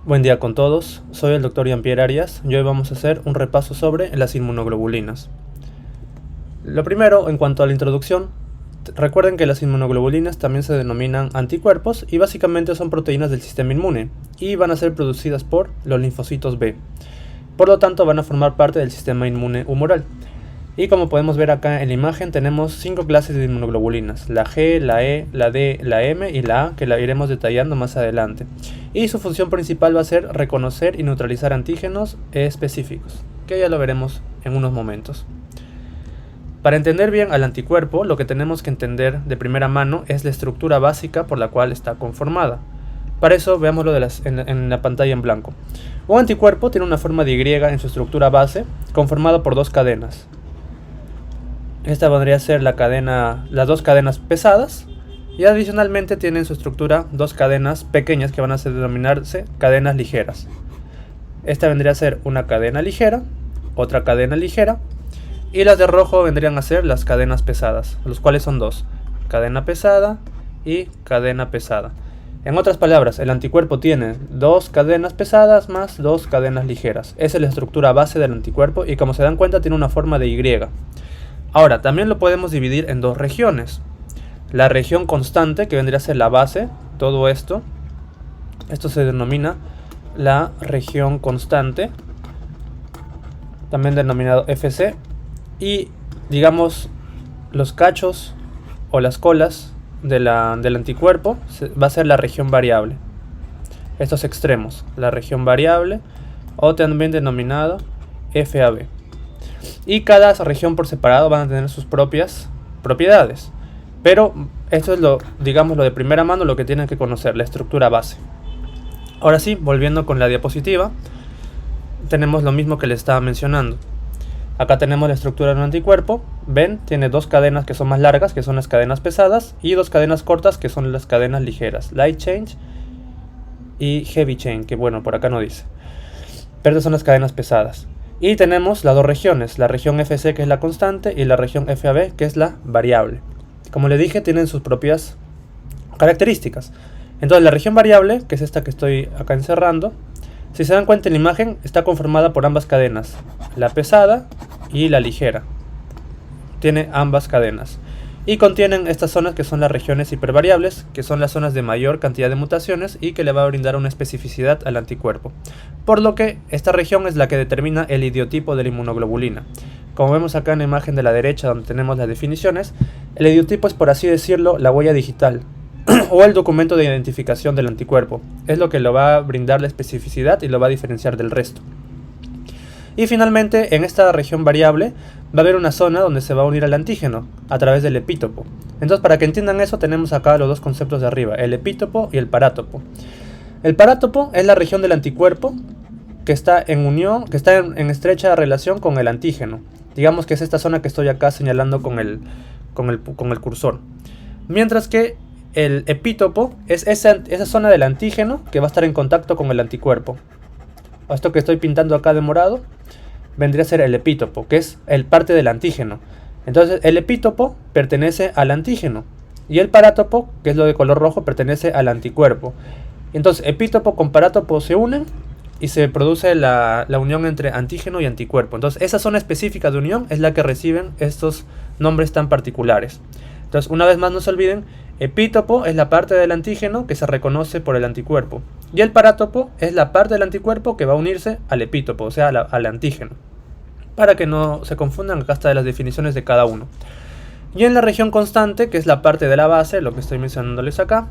Buen día con todos, soy el Dr. Jean-Pierre Arias y hoy vamos a hacer un repaso sobre las inmunoglobulinas. Lo primero, en cuanto a la introducción, recuerden que las inmunoglobulinas también se denominan anticuerpos y básicamente son proteínas del sistema inmune y van a ser producidas por los linfocitos B. Por lo tanto, van a formar parte del sistema inmune humoral. Y como podemos ver acá en la imagen, tenemos 5 clases de inmunoglobulinas: la G, la E, la D, la M y la A, que la iremos detallando más adelante. Y su función principal va a ser reconocer y neutralizar antígenos específicos, que ya lo veremos en unos momentos. Para entender bien al anticuerpo, lo que tenemos que entender de primera mano es la estructura básica por la cual está conformada. Para eso veámoslo en la pantalla en blanco. Un anticuerpo tiene una forma de Y en su estructura base, conformada por 2 cadenas. Esta vendría a ser las 2 cadenas pesadas, y adicionalmente tiene en su estructura 2 cadenas pequeñas que van a denominarse cadenas ligeras. Esta vendría a ser una cadena ligera, otra cadena ligera, y las de rojo vendrían a ser las cadenas pesadas, los cuales son 2, cadena pesada y cadena pesada. En otras palabras, el anticuerpo tiene 2 cadenas pesadas más 2 cadenas ligeras. Esa es la estructura base del anticuerpo y, como se dan cuenta, tiene una forma de Y. Ahora, también lo podemos dividir en 2 regiones. La región constante, que vendría a ser la base, todo esto se denomina la región constante, también denominado FC, y digamos los cachos o las colas del anticuerpo va a ser la región variable. Estos extremos, la región variable, o también denominada FAB. Y cada región por separado van a tener sus propias propiedades. Pero esto es lo de primera mano, lo que tienen que conocer, la estructura base. Ahora sí, volviendo con la diapositiva, tenemos lo mismo que les estaba mencionando. Acá tenemos la estructura de un anticuerpo. Ven, tiene 2 cadenas que son más largas, que son las cadenas pesadas, y 2 cadenas cortas, que son las cadenas ligeras, light chain y heavy chain, que bueno, por acá no dice. Pero estas son las cadenas pesadas. Y tenemos las 2 regiones, la región FC, que es la constante, y la región FAB, que es la variable. Como le dije, tienen sus propias características. Entonces, la región variable, que es esta que estoy acá encerrando, si se dan cuenta en la imagen, está conformada por ambas cadenas, la pesada y la ligera. Tiene ambas cadenas. Y contienen estas zonas que son las regiones hipervariables, que son las zonas de mayor cantidad de mutaciones y que le va a brindar una especificidad al anticuerpo. Por lo que esta región es la que determina el idiotipo de la inmunoglobulina. Como vemos acá en la imagen de la derecha, donde tenemos las definiciones, el idiotipo es, por así decirlo, la huella digital o el documento de identificación del anticuerpo. Es lo que le va a brindar la especificidad y lo va a diferenciar del resto. Y finalmente, en esta región variable va a haber una zona donde se va a unir al antígeno a través del epítopo. Entonces, para que entiendan eso, tenemos acá los 2 conceptos de arriba, el epítopo y el parátopo. El parátopo es la región del anticuerpo que está en estrecha relación con el antígeno. Digamos que es esta zona que estoy acá señalando con el cursor. Mientras que el epítopo es esa zona del antígeno que va a estar en contacto con el anticuerpo. Esto que estoy pintando acá de morado vendría a ser el epítopo, que es el parte del antígeno. Entonces, el epítopo pertenece al antígeno y el parátopo, que es lo de color rojo, pertenece al anticuerpo. Entonces, epítopo con parátopo se unen y se produce la unión entre antígeno y anticuerpo. Entonces, esa zona específica de unión es la que reciben estos nombres tan particulares. Entonces, una vez más, no se olviden, epítopo es la parte del antígeno que se reconoce por el anticuerpo, y el parátopo es la parte del anticuerpo que va a unirse al epítopo, o sea, al antígeno. Para que no se confundan, acá está de las definiciones de cada uno. Y en la región constante, que es la parte de la base, lo que estoy mencionándoles acá,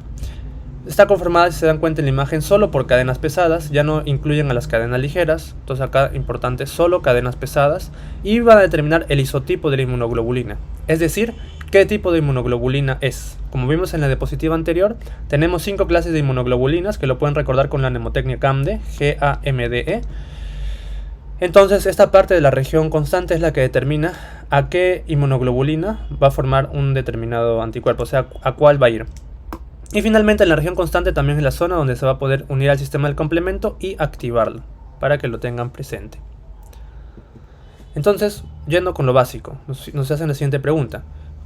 está conformada, si se dan cuenta en la imagen, solo por cadenas pesadas, ya no incluyen a las cadenas ligeras. Entonces acá, importante, solo cadenas pesadas, y van a determinar el isotipo de la inmunoglobulina, es decir, qué tipo de inmunoglobulina es. Como vimos en la diapositiva anterior, tenemos 5 clases de inmunoglobulinas, que lo pueden recordar con la mnemotecnia GAMDE, G-A-M-D-E. Entonces, esta parte de la región constante es la que determina a qué inmunoglobulina va a formar un determinado anticuerpo, o sea, a cuál va a ir. Y finalmente, en la región constante también es la zona donde se va a poder unir al sistema del complemento y activarlo, para que lo tengan presente. Entonces, yendo con lo básico, nos hacen la siguiente pregunta: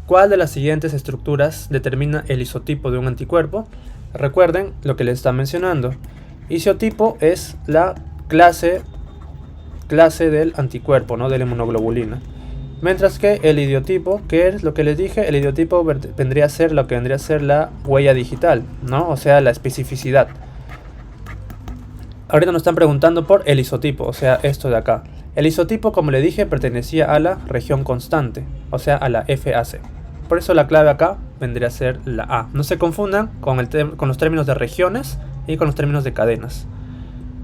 ¿cuál de las siguientes estructuras determina el isotipo de un anticuerpo? Recuerden lo que les está mencionando. Isotipo es la clase del anticuerpo, ¿no? De la inmunoglobulina. Mientras que el idiotipo, que es lo que les dije, el idiotipo vendría a ser lo que vendría a ser la huella digital, ¿no? O sea, la especificidad. Ahorita nos están preguntando por el isotipo, o sea, esto de acá. El isotipo, como le dije, pertenecía a la región constante, o sea, a la FAC. Por eso la clave acá vendría a ser la A. No se confundan con los términos de regiones y con los términos de cadenas.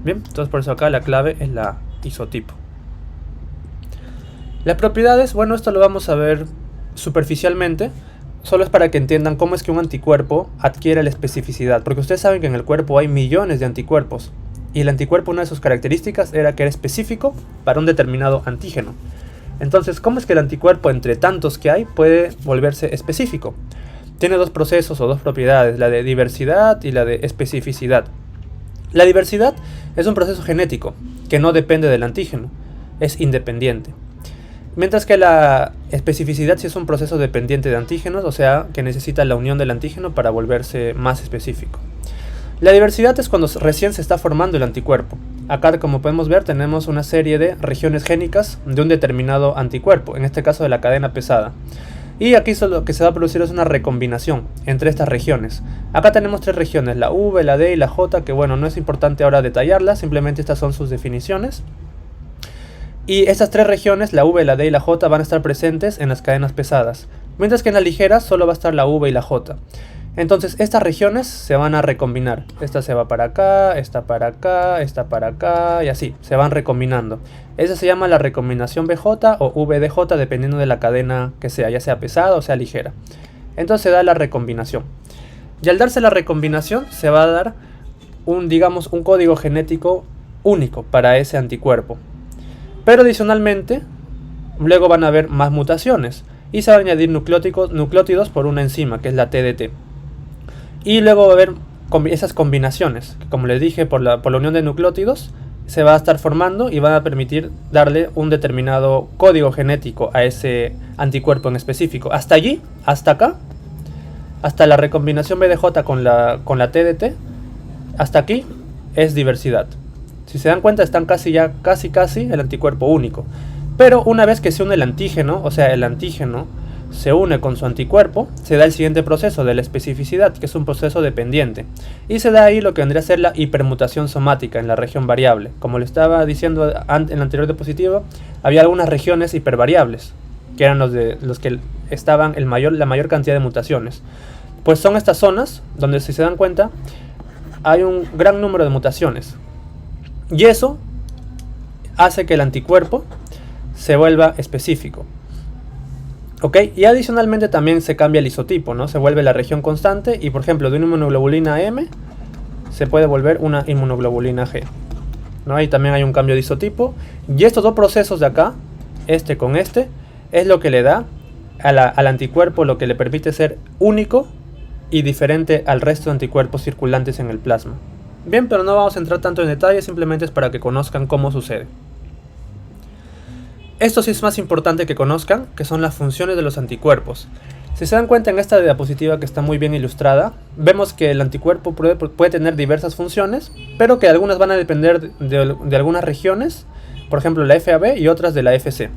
Bien, entonces por eso acá la clave es la A, isotipo. Las propiedades, bueno, esto lo vamos a ver superficialmente. Solo es para que entiendan cómo es que un anticuerpo adquiere la especificidad. Porque ustedes saben que en el cuerpo hay millones de anticuerpos. Y el anticuerpo, una de sus características era que era específico para un determinado antígeno. Entonces, ¿cómo es que el anticuerpo, entre tantos que hay, puede volverse específico? Tiene dos procesos o dos propiedades, la de diversidad y la de especificidad. La diversidad es un proceso genético que no depende del antígeno, es independiente. Mientras que la especificidad sí es un proceso dependiente de antígenos, o sea, que necesita la unión del antígeno para volverse más específico. La diversidad es cuando recién se está formando el anticuerpo. Acá, como podemos ver, tenemos una serie de regiones génicas de un determinado anticuerpo, en este caso de la cadena pesada. Y aquí lo que se va a producir es una recombinación entre estas regiones. Acá tenemos tres regiones, la V, la D y la J, que bueno, no es importante ahora detallarlas, simplemente estas son sus definiciones. Y estas tres regiones, la V, la D y la J, van a estar presentes en las cadenas pesadas, mientras que en las ligeras solo va a estar la V y la J. Entonces estas regiones se van a recombinar. Esta se va para acá, esta para acá, esta para acá y así, se van recombinando. Esa se llama la recombinación BJ o VDJ dependiendo de la cadena que sea, ya sea pesada o sea ligera. Entonces se da la recombinación. Y al darse la recombinación se va a dar un código genético único para ese anticuerpo. Pero adicionalmente, luego van a haber más mutaciones y se van a añadir nucleótidos por una enzima que es la TDT. Y luego va a haber esas combinaciones, que como les dije, por la unión de nucleótidos se va a estar formando y van a permitir darle un determinado código genético a ese anticuerpo en específico. Hasta allí, hasta acá, hasta la recombinación BDJ con la TDT, hasta aquí es diversidad. Si se dan cuenta, están casi el anticuerpo único. Pero una vez que se une el antígeno, o sea, el antígeno se une con su anticuerpo, se da el siguiente proceso de la especificidad, que es un proceso dependiente. Y se da ahí lo que vendría a ser la hipermutación somática en la región variable. Como le estaba diciendo en la anterior diapositiva, había algunas regiones hipervariables, que eran los que estaban la mayor cantidad de mutaciones. Pues son estas zonas donde, si se dan cuenta, hay un gran número de mutaciones. Y eso hace que el anticuerpo se vuelva específico. ¿Ok? Y adicionalmente también se cambia el isotipo, ¿no? Se vuelve la región constante y, por ejemplo, de una inmunoglobulina M se puede volver una inmunoglobulina G, ¿no? Ahí también hay un cambio de isotipo. Y estos dos procesos de acá, este con este, es lo que le da al anticuerpo, lo que le permite ser único y diferente al resto de anticuerpos circulantes en el plasma. Bien, pero no vamos a entrar tanto en detalle, simplemente es para que conozcan cómo sucede. Esto sí es más importante que conozcan, que son las funciones de los anticuerpos. Si se dan cuenta en esta diapositiva que está muy bien ilustrada, vemos que el anticuerpo puede tener diversas funciones, pero que algunas van a depender de algunas regiones, por ejemplo la FAB y otras de la FC.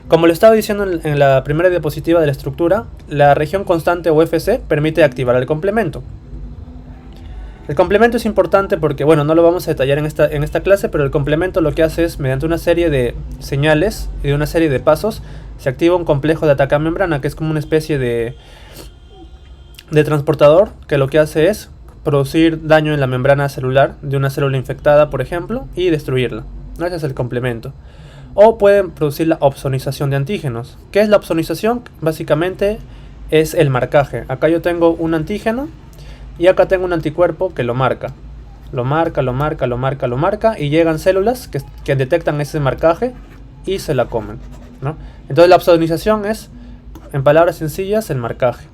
Como le estaba diciendo en la primera diapositiva de la estructura, la región constante o FC permite activar el complemento. El complemento es importante porque, bueno, no lo vamos a detallar en esta clase, pero el complemento lo que hace es, mediante una serie de señales y de una serie de pasos, se activa un complejo de ataque a membrana, que es como una especie de transportador, que lo que hace es producir daño en la membrana celular de una célula infectada, por ejemplo, y destruirla. Ese es el complemento. O pueden producir la opsonización de antígenos. ¿Qué es la opsonización? Básicamente es el marcaje. Acá yo tengo un antígeno y acá tengo un anticuerpo que lo marca. Lo marca y llegan células que detectan ese marcaje y se la comen, ¿no? Entonces la opsonización es, en palabras sencillas, el marcaje.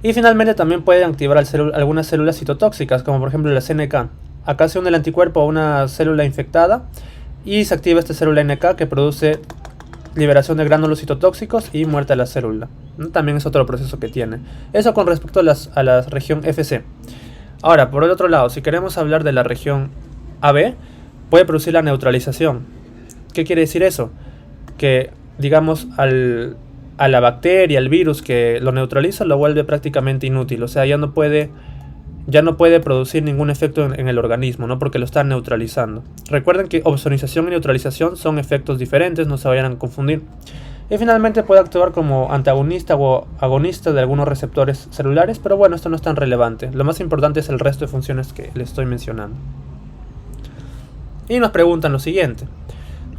Y finalmente también pueden activar algunas células citotóxicas, como por ejemplo la CNK. Acá se une el anticuerpo a una célula infectada y se activa esta célula NK que produce liberación de gránulos citotóxicos y muerte a la célula. También es otro proceso que tiene. Eso con respecto a la región FC. Ahora, por el otro lado, si queremos hablar de la región AB, puede producir la neutralización. ¿Qué quiere decir eso? Que, digamos, a la bacteria, al virus que lo neutraliza, lo vuelve prácticamente inútil. O sea, ya no puede producir ningún efecto en el organismo, ¿no? Porque lo está neutralizando. Recuerden que ozonización y neutralización son efectos diferentes, no se vayan a confundir. Y finalmente puede actuar como antagonista o agonista de algunos receptores celulares, pero bueno, esto no es tan relevante. Lo más importante es el resto de funciones que les estoy mencionando. Y nos preguntan lo siguiente: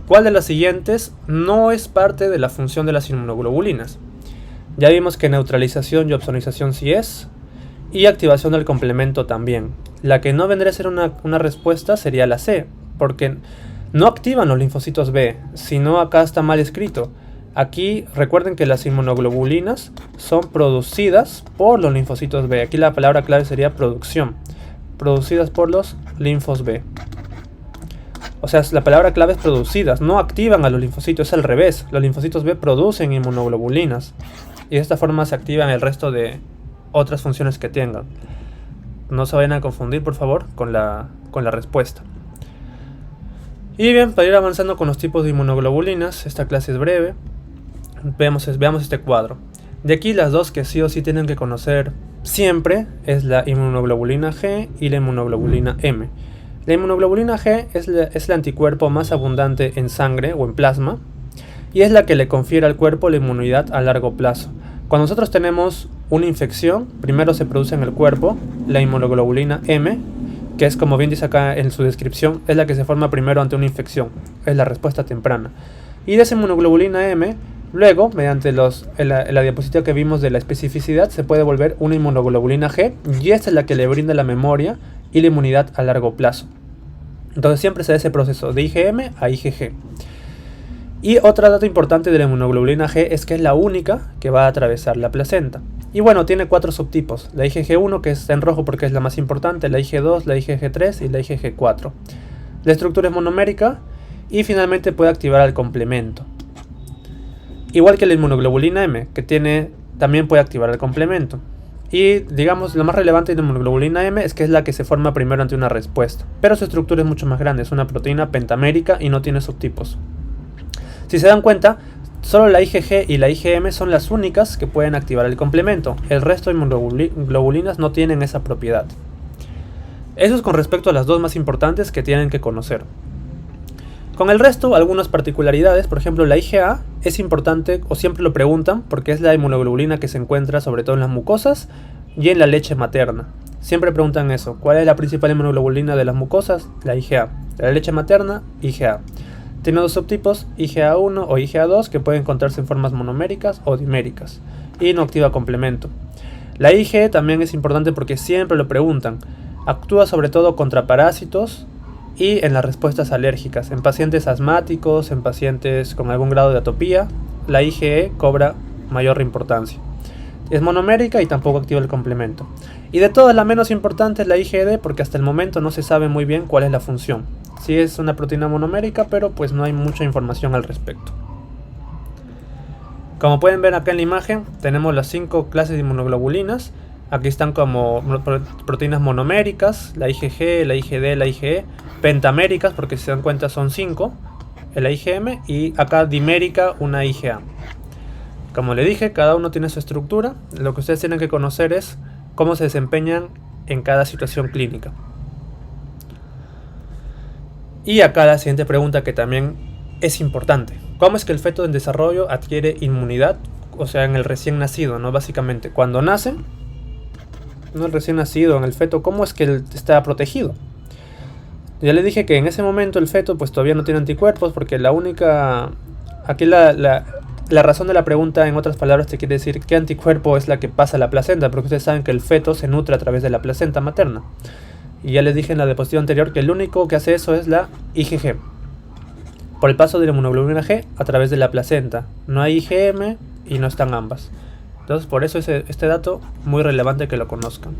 ¿cuál de las siguientes no es parte de la función de las inmunoglobulinas? Ya vimos que neutralización y ozonización sí es, y activación del complemento también. La que no vendría a ser una respuesta sería la C, porque no activan los linfocitos B, sino acá está mal escrito. Aquí recuerden que las inmunoglobulinas son producidas por los linfocitos B. Aquí la palabra clave sería producción. Producidas por los linfos B. O sea, la palabra clave es producidas, no activan a los linfocitos, es al revés. Los linfocitos B producen inmunoglobulinas y de esta forma se activan el resto de otras funciones que tengan. No se vayan a confundir, por favor, con la respuesta. Y bien, para ir avanzando con los tipos de inmunoglobulinas, esta clase es breve. Veamos este cuadro. De aquí las dos que sí o sí tienen que conocer siempre es la inmunoglobulina G y la inmunoglobulina M. La inmunoglobulina G es el anticuerpo más abundante en sangre o en plasma y es la que le confiere al cuerpo la inmunidad a largo plazo. Cuando nosotros tenemos una infección, primero se produce en el cuerpo la inmunoglobulina M, que es, como bien dice acá en su descripción, es la que se forma primero ante una infección, es la respuesta temprana. Y de esa inmunoglobulina M, luego, mediante la diapositiva que vimos de la especificidad, se puede volver una inmunoglobulina G, y esta es la que le brinda la memoria y la inmunidad a largo plazo. Entonces siempre se da ese proceso de IgM a IgG. Y otro dato importante de la inmunoglobulina G es que es la única que va a atravesar la placenta. Y bueno, tiene 4 subtipos: la IgG1, que está en rojo porque es la más importante, la IG2, la IgG3 y la IgG4. La estructura es monomérica y finalmente puede activar al complemento. Igual que la inmunoglobulina M, que también puede activar el complemento. Y digamos, lo más relevante de la inmunoglobulina M es que es la que se forma primero ante una respuesta. Pero su estructura es mucho más grande, es una proteína pentamérica y no tiene subtipos. Si se dan cuenta, solo la IgG y la IgM son las únicas que pueden activar el complemento. El resto de inmunoglobulinas no tienen esa propiedad. Eso es con respecto a las dos más importantes que tienen que conocer. Con el resto, algunas particularidades. Por ejemplo, la IgA es importante, o siempre lo preguntan, porque es la inmunoglobulina que se encuentra sobre todo en las mucosas y en la leche materna. Siempre preguntan eso: ¿cuál es la principal inmunoglobulina de las mucosas? La IgA. De la leche materna, IgA. Tiene dos subtipos, IgA1 o IgA2, que pueden encontrarse en formas monoméricas o diméricas, y no activa complemento. La IgE también es importante porque siempre lo preguntan. Actúa sobre todo contra parásitos y en las respuestas alérgicas. En pacientes asmáticos, en pacientes con algún grado de atopía, la IgE cobra mayor importancia. Es monomérica y tampoco activa el complemento. Y de todas, la menos importante es la IgD, porque hasta el momento no se sabe muy bien cuál es la función. Sí es una proteína monomérica, pero pues no hay mucha información al respecto. Como pueden ver acá en la imagen, tenemos las 5 clases de inmunoglobulinas. Aquí están como proteínas monoméricas, la IgG, la IgD, la IgE, pentaméricas, porque si se dan cuenta son 5, la IgM, y acá dimérica, una IgA. Como le dije, cada uno tiene su estructura. Lo que ustedes tienen que conocer es cómo se desempeñan en cada situación clínica. Y acá la siguiente pregunta, que también es importante: ¿cómo es que el feto en desarrollo adquiere inmunidad? O sea, en el recién nacido, ¿no? Básicamente, cuando nace, no el recién nacido, en el feto, ¿cómo es que él está protegido? Ya le dije que en ese momento el feto pues todavía no tiene anticuerpos, porque la única... Aquí la razón de la pregunta, en otras palabras, te quiere decir qué anticuerpo es la que pasa a la placenta, porque ustedes saben que el feto se nutre a través de la placenta materna. Y ya les dije en la diapositiva anterior que el único que hace eso es la IgG, por el paso de la inmunoglobulina G a través de la placenta. No hay IgM y no están ambas. Entonces por eso es este dato muy relevante que lo conozcan.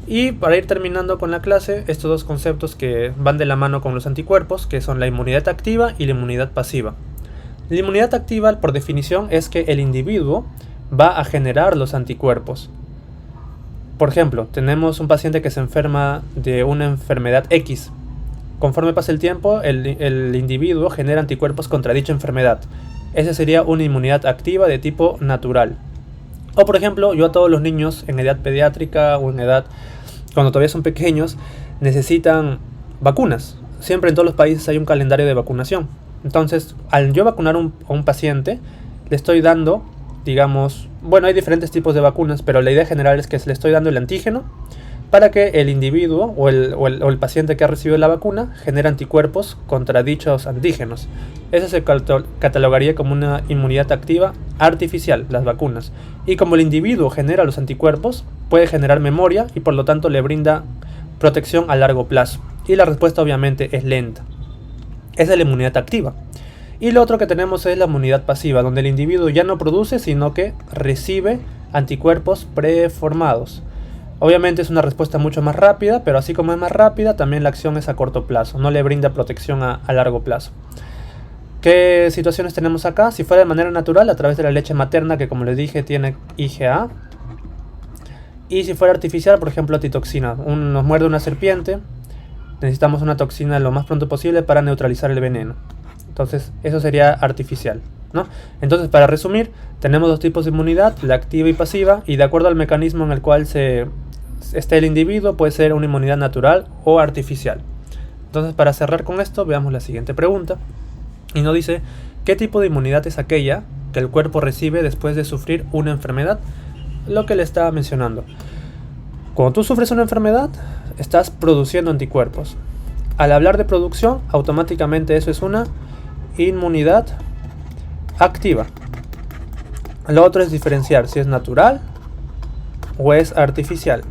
Y para ir terminando con la clase, estos dos conceptos que van de la mano con los anticuerpos, que son la inmunidad activa y la inmunidad pasiva. La inmunidad activa, por definición, es que el individuo va a generar los anticuerpos. Por ejemplo, tenemos un paciente que se enferma de una enfermedad X. Conforme pasa el tiempo, el individuo genera anticuerpos contra dicha enfermedad. Esa sería una inmunidad activa de tipo natural. O por ejemplo, yo a todos los niños en edad pediátrica o en edad cuando todavía son pequeños necesitan vacunas. Siempre en todos los países hay un calendario de vacunación. Entonces, al yo vacunar a un paciente, le estoy dando, digamos, bueno, hay diferentes tipos de vacunas, pero la idea general es que le estoy dando el antígeno para que el individuo o el paciente que ha recibido la vacuna genere anticuerpos contra dichos antígenos. Eso se catalogaría como una inmunidad activa artificial, las vacunas. Y como el individuo genera los anticuerpos, puede generar memoria y por lo tanto le brinda protección a largo plazo. Y la respuesta obviamente es lenta. Esa es la inmunidad activa. Y lo otro que tenemos es la inmunidad pasiva, donde el individuo ya no produce, sino que recibe anticuerpos preformados. Obviamente es una respuesta mucho más rápida, pero así como es más rápida, también la acción es a corto plazo, no le brinda protección a largo plazo. ¿Qué situaciones tenemos acá? Si fuera de manera natural, a través de la leche materna, que como les dije tiene IgA. Y si fuera artificial, por ejemplo, antitoxina. Nos muerde una serpiente, necesitamos una toxina lo más pronto posible para neutralizar el veneno. Entonces, eso sería artificial, ¿no? Entonces, para resumir, tenemos dos tipos de inmunidad, la activa y pasiva, y de acuerdo al mecanismo en el cual esté el individuo, puede ser una inmunidad natural o artificial. Entonces, para cerrar con esto, veamos la siguiente pregunta. Y nos dice, ¿qué tipo de inmunidad es aquella que el cuerpo recibe después de sufrir una enfermedad? Lo que le estaba mencionando. Cuando tú sufres una enfermedad, estás produciendo anticuerpos. Al hablar de producción, automáticamente eso es una inmunidad activa. Lo otro es diferenciar si es natural o es artificial.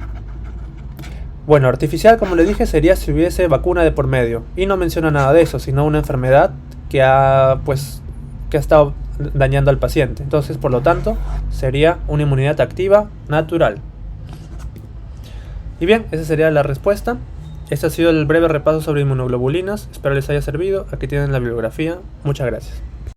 Bueno, artificial, como le dije, sería si hubiese vacuna de por medio. Y no menciona nada de eso, sino una enfermedad que ha estado dañando al paciente. Entonces, por lo tanto, sería una inmunidad activa natural. Y bien, esa sería la respuesta. Este ha sido el breve repaso sobre inmunoglobulinas. Espero les haya servido. Aquí tienen la bibliografía. Muchas gracias.